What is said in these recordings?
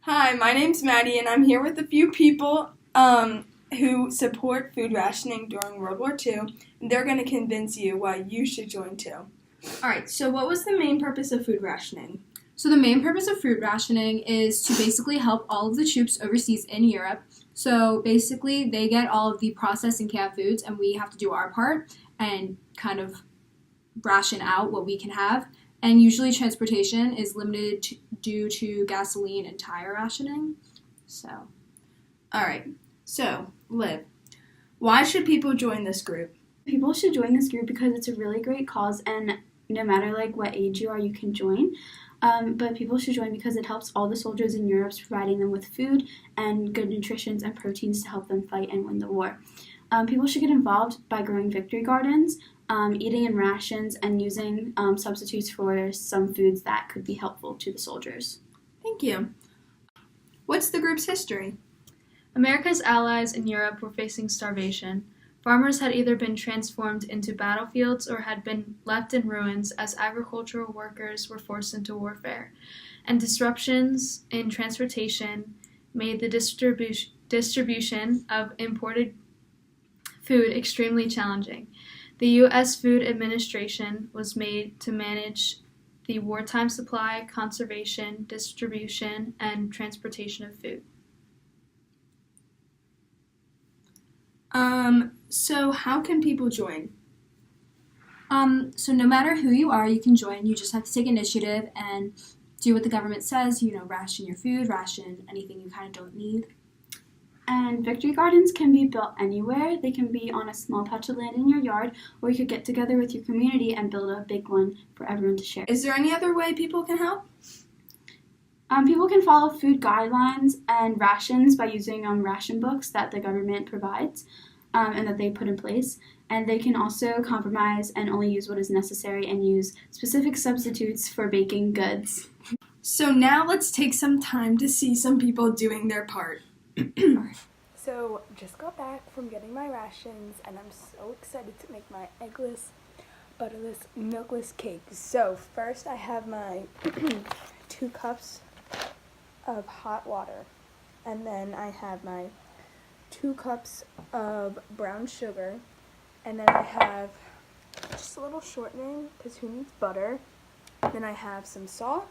Hi, my name's Maddie, and I'm here with a few people who support food rationing during World War II, and they're going to convince you why you should join too. Alright, so what was the main purpose of food rationing? So the main purpose of food rationing is to basically help all of the troops overseas in Europe. So basically they get all of the processed and canned foods and we have to do our part and kind of ration out what we can have. And usually transportation is limited due to gasoline and tire rationing. So, Alright, so Liv, why should people join this group? People should join this group because it's a really great cause, and no matter what age you are, you can join. But people should join because it helps all the soldiers in Europe, providing them with food and good nutrition and proteins to help them fight and win the war. People should get involved by growing victory gardens, eating in rations, and using substitutes for some foods that could be helpful to the soldiers. Thank you. What's the group's history? America's allies in Europe were facing starvation. Farmers had either been transformed into battlefields or had been left in ruins as agricultural workers were forced into warfare, and disruptions in transportation made the distribution of imported food extremely challenging. The U.S. Food Administration was made to manage the wartime supply, conservation, distribution, and transportation of food. So how can people join? so no matter who you are, you can join. You just have to take initiative and do what the government says, ration your food, ration anything you kind of don't need. And victory gardens can be built anywhere. They can be on a small patch of land in your yard, or you could get together with your community and build a big one for everyone to share. Is there any other way people can help? People can follow food guidelines and rations by using ration books that the government provides and that they put in place. And they can also compromise and only use what is necessary and use specific substitutes for baking goods. So now let's take some time to see some people doing their part. So, just got back from getting my rations, and I'm so excited to make my eggless, butterless, milkless cake. So, first I have my 2 cups of hot water, and then I have my 2 cups of brown sugar, and then I have just a little shortening, because who needs butter? Then I have some salt,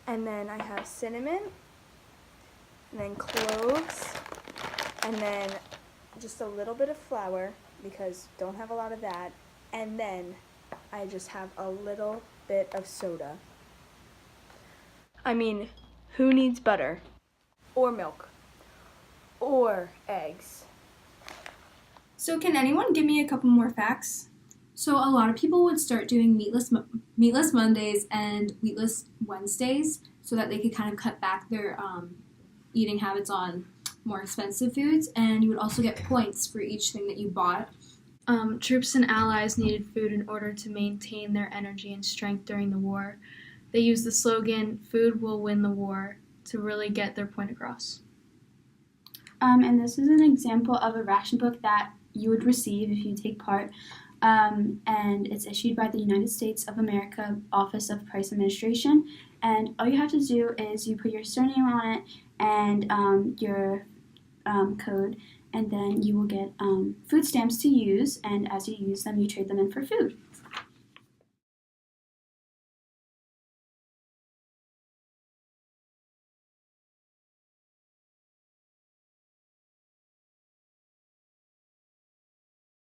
and then I have cinnamon, and then cloves, and then just a little bit of flour, because don't have a lot of that, and then I just have a little bit of soda. I mean, who needs butter? Or milk? Or eggs? So can anyone give me a couple more facts? So a lot of people would start doing meatless Mondays and wheatless Wednesdays so that they could kind of cut back their eating habits on more expensive foods, and you would also get points for each thing that you bought. Troops and allies needed food in order to maintain their energy and strength during the war. They used the slogan, "Food will win the war," to really get their point across. And this is an example of a ration book that you would receive if you take part. And it's issued by the United States of America Office of Price Administration. And all you have to do is you put your surname on it and your code, and then you will get food stamps to use. And as you use them, you trade them in for food.